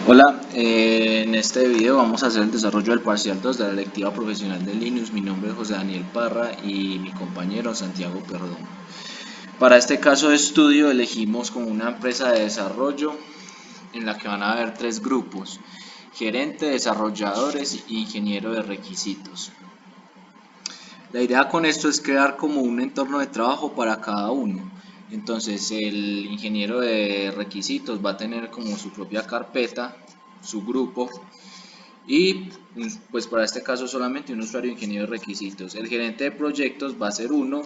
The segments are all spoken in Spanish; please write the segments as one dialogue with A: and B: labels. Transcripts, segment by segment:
A: Hola, en este video vamos a hacer el desarrollo del parcial 2 de la electiva profesional de Linux. Mi nombre es José Daniel Parra y mi compañero Santiago Perdomo. Para este caso de estudio elegimos como una empresa de desarrollo en la que van a haber tres grupos: gerente, desarrolladores e ingeniero de requisitos. La idea con esto es crear como un entorno de trabajo para cada uno. Entonces el ingeniero de requisitos va a tener como su propia carpeta, su grupo, y pues para este caso solamente un usuario ingeniero de requisitos. El gerente de proyectos va a ser uno,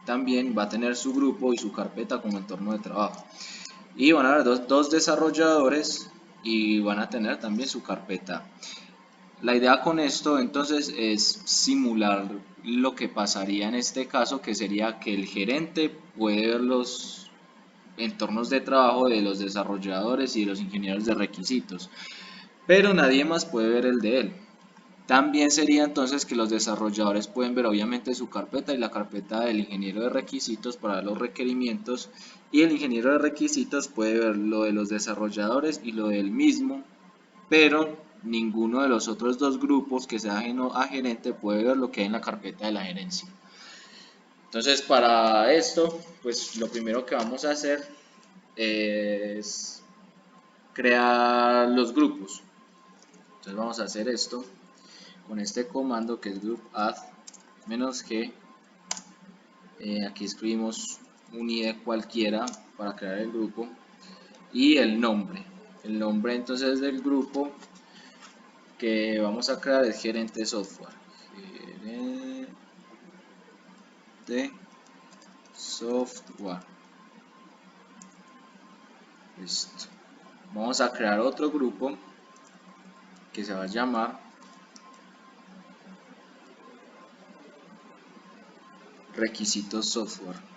A: también va a tener su grupo y su carpeta como entorno de trabajo. Y van a haber dos desarrolladores y van a tener también su carpeta. La idea con esto entonces es simular lo que pasaría en este caso, que sería que el gerente puede ver los entornos de trabajo de los desarrolladores y de los ingenieros de requisitos, pero nadie más puede ver el de él. También sería entonces que los desarrolladores pueden ver obviamente su carpeta y la carpeta del ingeniero de requisitos para los requerimientos, y el ingeniero de requisitos puede ver lo de los desarrolladores y lo del mismo, pero ninguno de los otros dos grupos que sea ajeno a gerente puede ver lo que hay en la carpeta de la gerencia. Entonces para esto, pues lo primero que vamos a hacer es crear los grupos. Entonces vamos a hacer esto con este comando que es group add -g. Aquí escribimos un ID cualquiera para crear el grupo y el nombre entonces del grupo que vamos a crear es gerente software. Gerente software. Listo. Vamos a crear otro grupo que se va a llamar requisitos software.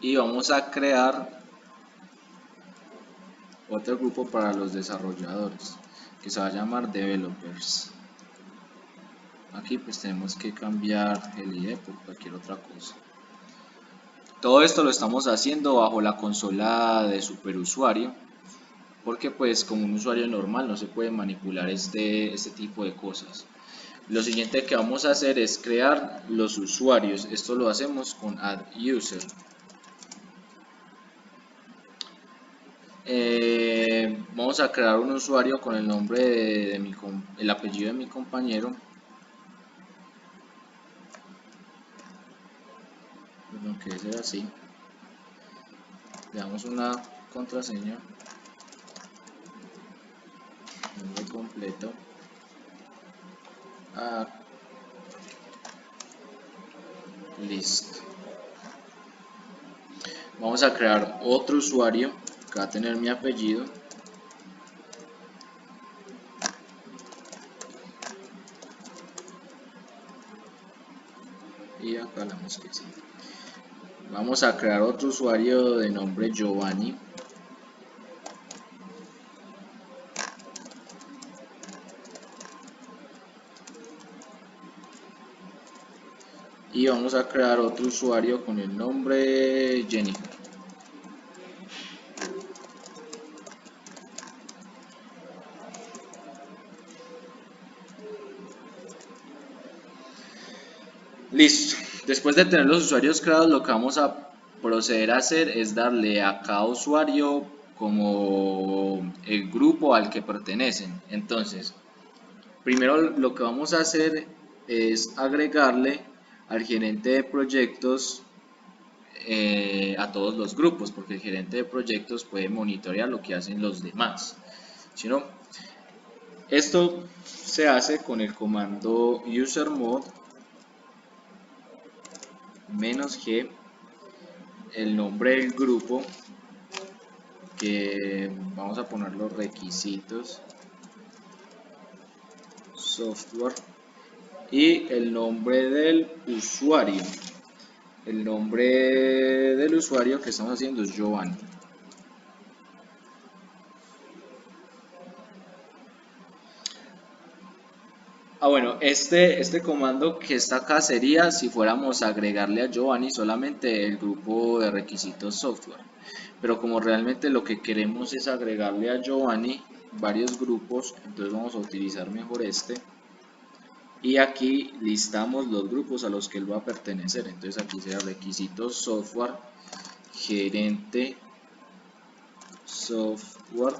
A: Y vamos a crear otro grupo para los desarrolladores que se va a llamar developers. Aquí pues tenemos que cambiar el ID por cualquier otra cosa. Todo esto lo estamos haciendo bajo la consola de superusuario, porque pues como un usuario normal no se puede manipular este tipo de cosas. Lo siguiente que vamos a hacer es crear los usuarios. Esto lo hacemos con add user. Vamos a crear un usuario con el nombre de el apellido de mi compañero. Bueno, que debe ser así. Le damos una contraseña, nombre completo. Listo. Vamos a crear otro usuario que va a tener mi apellido. Y acá la damos que sí. Vamos a crear otro usuario de nombre Giovanni. Y vamos a crear otro usuario con el nombre Jennifer. Listo. Después de tener los usuarios creados, lo que vamos a proceder a hacer es darle a cada usuario como el grupo al que pertenecen. Entonces, primero lo que vamos a hacer es agregarle al gerente de proyectos a todos los grupos, porque el gerente de proyectos puede monitorear lo que hacen los demás. ¿Sí, no? Esto se hace con el comando usermod -g, el nombre del grupo, que vamos a poner los requisitos software, y el nombre del usuario. El nombre del usuario que estamos haciendo es Giovanni. Bueno, este comando que está acá sería si fuéramos a agregarle a Giovanni solamente el grupo de requisitos software. Pero como realmente lo que queremos es agregarle a Giovanni varios grupos, entonces vamos a utilizar mejor este. Y aquí listamos los grupos a los que él va a pertenecer. Entonces aquí será requisitos software, gerente software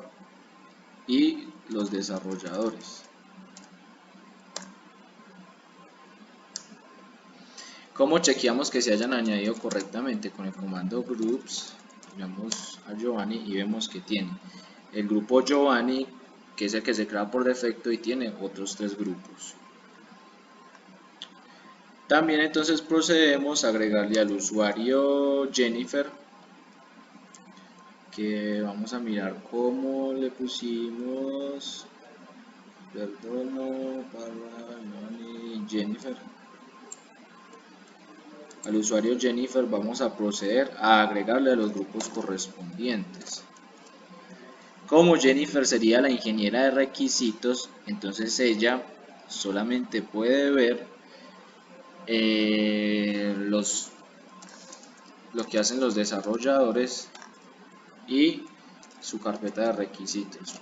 A: y los desarrolladores. ¿Cómo chequeamos que se hayan añadido correctamente? Con el comando groups, vamos a Giovanni y vemos que tiene el grupo Giovanni, que es el que se crea por defecto, y tiene otros 3 grupos. También entonces procedemos a agregarle al usuario Jennifer, que vamos a mirar cómo le pusimos, perdono, para Jennifer. Al usuario Jennifer vamos a proceder a agregarle a los grupos correspondientes. Como Jennifer sería la ingeniera de requisitos, entonces ella solamente puede ver lo que hacen los desarrolladores y su carpeta de requisitos.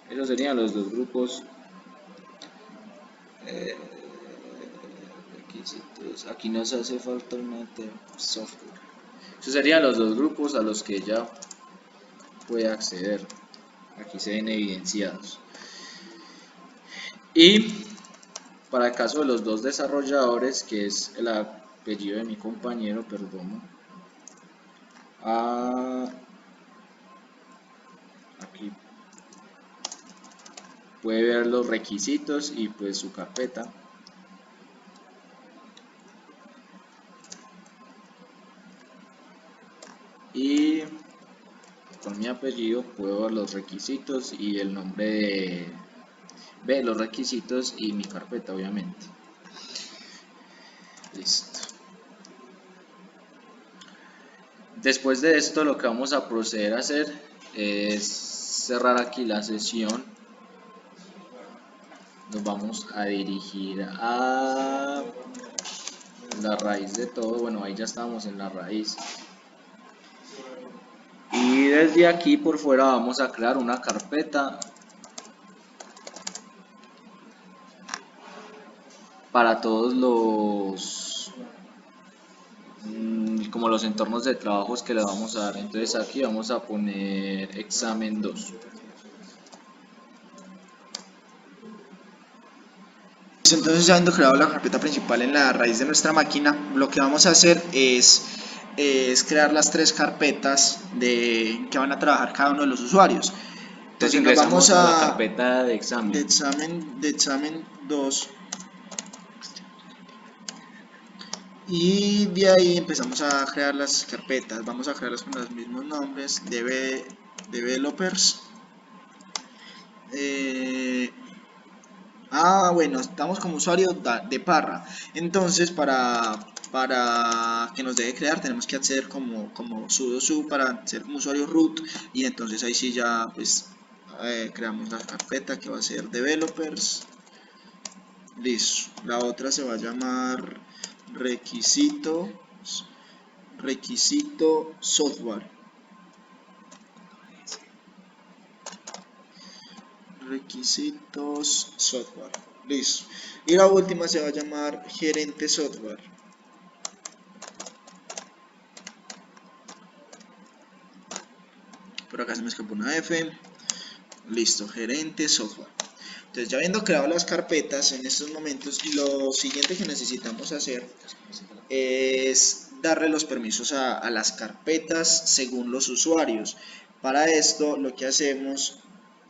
A: Esos serían los dos grupos. Requisitos. Aquí nos hace falta una software. Esos serían los dos grupos a los que ella puede acceder. Aquí se ven evidenciados. Y para el caso de los dos desarrolladores, que es el apellido de mi compañero, perdón, aquí puede ver los requisitos y pues su carpeta. Y con mi apellido puedo ver los requisitos y el nombre de los requisitos y mi carpeta, obviamente. Listo. Después de esto, lo que vamos a proceder a hacer es cerrar aquí la sesión. Nos vamos a dirigir a la raíz de todo. Bueno, ahí ya estamos en la raíz. Y desde aquí por fuera vamos a crear una carpeta para todos como los entornos de trabajos que le vamos a dar. Entonces aquí vamos a poner examen 2.
B: Entonces, ya habiendo creado la carpeta principal en la raíz de nuestra máquina, lo que vamos a hacer es crear las 3 carpetas que van a trabajar cada uno de los usuarios.
A: Entonces
B: Nos vamos
A: ingresamos a la carpeta de examen.
B: de examen 2, y de ahí empezamos a crear las carpetas. Vamos a crearlas con los mismos nombres: developers. Bueno, estamos como usuario de Parra. Entonces, para que nos deje crear, tenemos que acceder como sudo su para ser como usuario root. Y entonces ahí sí ya pues creamos la carpeta que va a ser developers. Listo. La otra se va a llamar requisito software. Requisitos software. Listo. Y la última se va a llamar gerente software. Por acá se me escapó una F. Listo, gerente software. Entonces, ya habiendo creado las carpetas en estos momentos, lo siguiente que necesitamos hacer es darle los permisos a las carpetas según los usuarios. Para esto lo que hacemos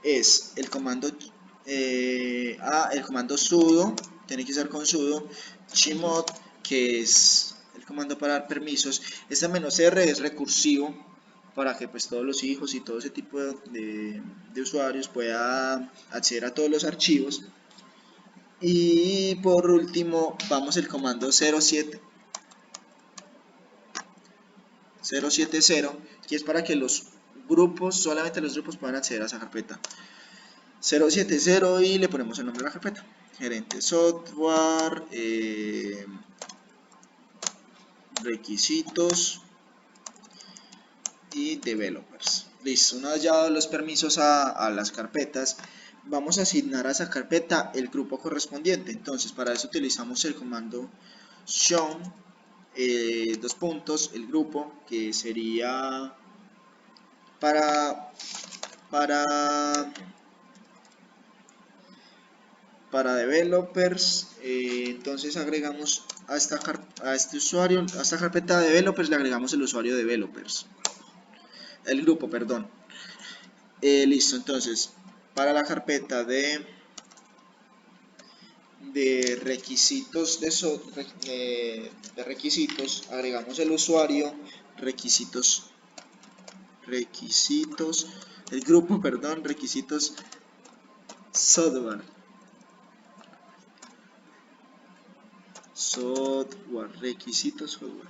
B: es el comando sudo, tiene que ser con sudo chmod, que es el comando para dar permisos. Este "-r" es recursivo para que pues todos los hijos y todo ese tipo de usuarios pueda acceder a todos los archivos. Y por último vamos el comando 070, que es para que solamente los grupos puedan acceder a esa carpeta. 070 y le ponemos el nombre de la carpeta. Gerente software, requisitos y developers. Listo, una vez ya dado los permisos a las carpetas, vamos a asignar a esa carpeta el grupo correspondiente. Entonces para eso utilizamos el comando shown, dos puntos, el grupo, que sería para developers. Entonces agregamos a este usuario, a esta carpeta de developers le agregamos el usuario de developers, el grupo, perdón. Listo, entonces para la carpeta de requisitos de requisitos agregamos el usuario requisitos, el grupo, perdón, requisitos software, requisitos software,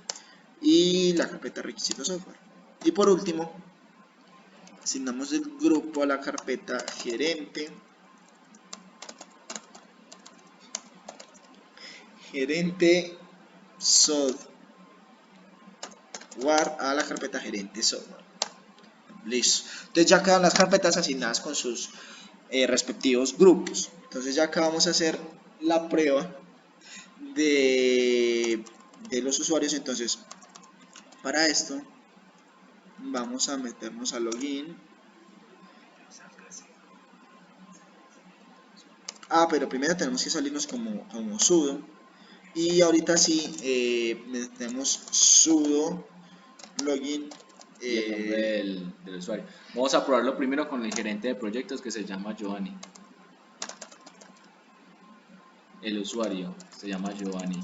B: y la carpeta requisitos software. Y por último asignamos el grupo a la carpeta gerente software, a la carpeta gerente software. Listo, entonces ya quedan las carpetas asignadas con sus respectivos grupos. Entonces ya acá vamos a hacer la prueba de los usuarios. Entonces para esto vamos a meternos a login. Pero primero tenemos que salirnos como sudo, y ahorita sí metemos sudo login
A: y el nombre del usuario. Vamos a probarlo primero con el gerente de proyectos, que se llama Giovanni. El usuario se llama Giovanni.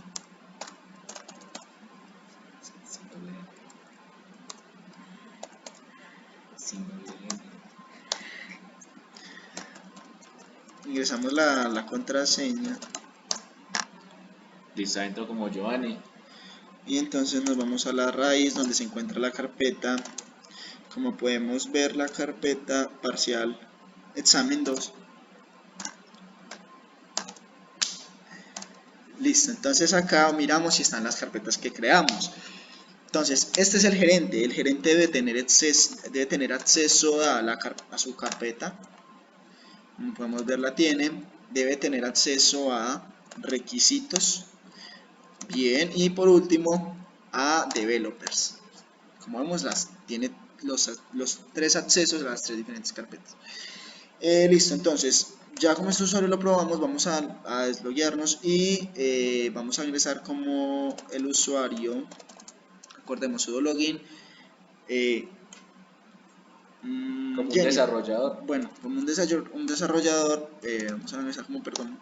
B: Ingresamos la contraseña.
A: Listo, entro como Giovanni.
B: Y entonces nos vamos a la raíz donde se encuentra la carpeta. Como podemos ver, la carpeta parcial examen 2. Listo, entonces acá miramos si están las carpetas que creamos. Entonces este es el gerente debe tener acceso a su carpeta. Como podemos ver, la tiene. Debe tener acceso a requisitos. Bien, y por último a developers. Como vemos, tiene los tres accesos a las tres diferentes carpetas. Listo, entonces ya como este usuario lo probamos, vamos a desloguearnos y vamos a ingresar como el usuario. Recordemos, sudo login
A: como un
B: Jenny.
A: desarrollador.
B: Bueno, como un desarrollador, vamos a ingresar como, perdón,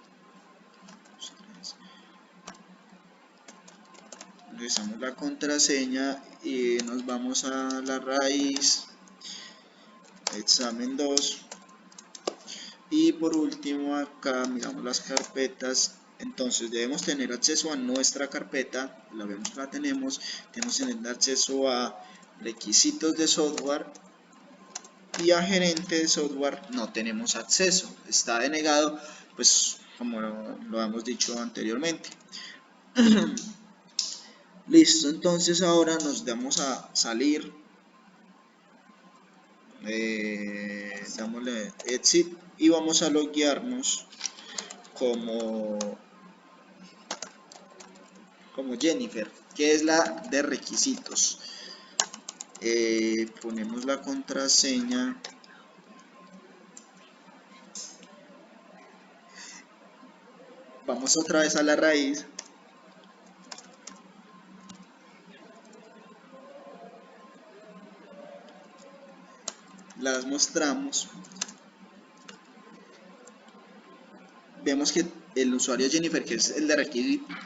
B: ingresamos la contraseña y nos vamos a la raíz examen 2, y por último acá miramos las carpetas. Entonces debemos tener acceso a nuestra carpeta, la vemos que la tenemos que tener acceso a requisitos de software, y a gerente de software no tenemos acceso, está denegado, pues como lo hemos dicho anteriormente. Listo, entonces ahora nos vamos a salir, dámosle exit y vamos a loguearnos como Jennifer, que es la de requisitos. Ponemos la contraseña, vamos otra vez a la raíz, las mostramos, vemos que el usuario Jennifer, que es el de requisitos,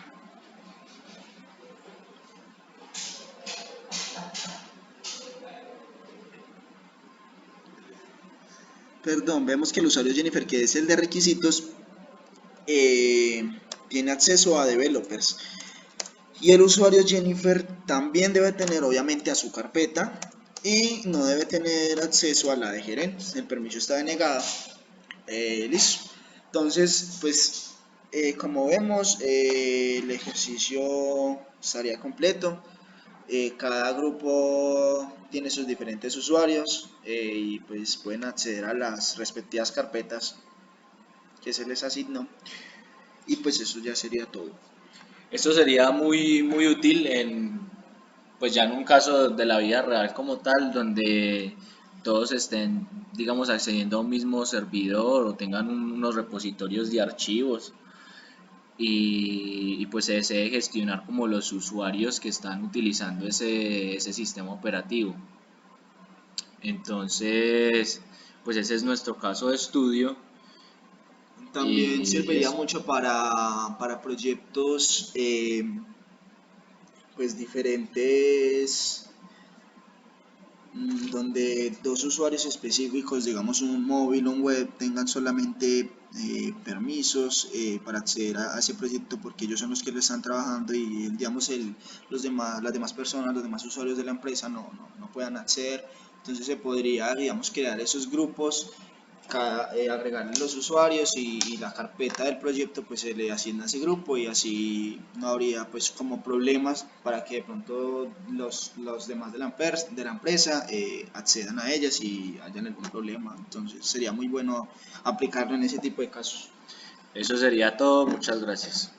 B: vemos que el usuario Jennifer, que es el de requisitos, tiene acceso a developers, y el usuario Jennifer también debe tener obviamente a su carpeta y no debe tener acceso a la de gerentes. El permiso está denegado. Listo. Entonces, pues como vemos, el ejercicio estaría completo. Cada grupo tiene sus diferentes usuarios y pues pueden acceder a las respectivas carpetas que se les asignó. Y pues eso ya sería todo.
A: Esto sería muy útil pues ya en un caso de la vida real como tal, donde todos estén, digamos, accediendo a un mismo servidor o tengan unos repositorios de archivos pues se desee gestionar como los usuarios que están utilizando ese sistema operativo. Entonces, pues ese es nuestro caso de estudio
B: También
A: y
B: serviría
A: eso.
B: mucho para proyectos pues diferentes, donde dos usuarios específicos, digamos un móvil o un web, tengan solamente permisos para acceder a ese proyecto porque ellos son los que lo están trabajando y digamos las demás personas, los demás usuarios de la empresa no puedan acceder. Entonces se podría, digamos, crear esos grupos, agregarle los usuarios y la carpeta del proyecto pues se le asigna a ese grupo y así no habría pues como problemas para que de pronto los demás de la empresa accedan a ellas y hayan algún problema. Entonces sería muy bueno aplicarlo en ese tipo de casos.
A: Eso sería todo, muchas gracias.